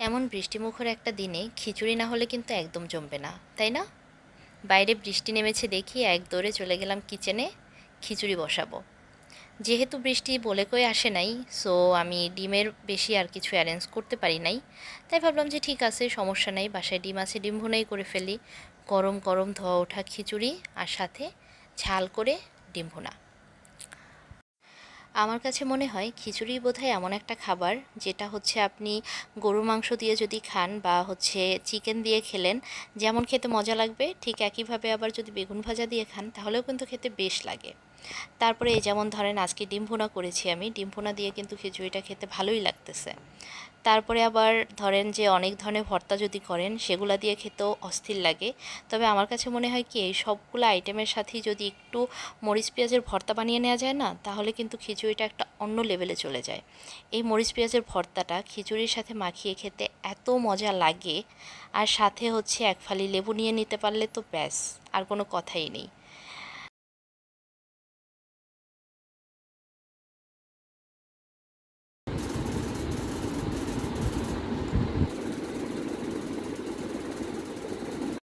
এমন বৃষ্টিমুখর একটা দিনে খিচুড়ি না হলে কিন্তু একদম জমবে না, তাই না? বাইরে বৃষ্টি নেমেছে দেখি এক দৌড়ে চলে গেলাম কিচেনে খিচুড়ি বসাবো। যেহেতু বৃষ্টি বলে কই আসে নাই, সো আমি ডিমের বেশি আর কিছু অ্যারেঞ্জ করতে পারি নাই। তাই ভাবলাম যে ঠিক আছে, সমস্যা নাই, বাসায় ডিম আছে, ডিম ভুনাই করে ফেলি। গরম গরম ধোয়া ওঠা খিচুড়ি আর সাথে ঝাল করে ডিম ভুনা। আমার কাছে মনে হয় খিচুড়ি বোধহয় এমন একটা খাবার যেটা হচ্ছে আপনি গরুর মাংস দিয়ে যদি খান বা হচ্ছে চিকেন দিয়ে খেলেন, যেমন খেতে মজা লাগবে ঠিক একইভাবে আবার যদি বেগুন ভাজা দিয়ে খান তাহলেও কিন্তু খেতে বেশ লাগে। তারপরে এই যেমন ধরেন আজকে ডিম ভুনা করেছি, আমি ডিম ভুনা দিয়ে কিন্তু খিচুড়িটা খেতে ভালোই লাগতেছে। তারপরে আবার ধরেন যে অনেক ধরনের ভর্তা যদি করেন সেগুলা দিয়ে খেতেও অস্থির লাগে। তবে আমার কাছে মনে হয় কি, এই সবগুলো আইটেমের সাথেই যদি একটু মরিচ পেঁয়াজের ভর্তা বানিয়ে নেওয়া যায় না, তাহলে কিন্তু খিচুড়িটা একটা অন্য লেভেলে চলে যায়। এই মরিচ পেঁয়াজের ভর্তাটা খিচুড়ির সাথে মাখিয়ে খেতে এত মজা লাগে। আর সাথে হচ্ছে এক ফালি লেবু নিয়ে নিতে পারলে তো ব্যাস, আর কোনো কথাই নেই।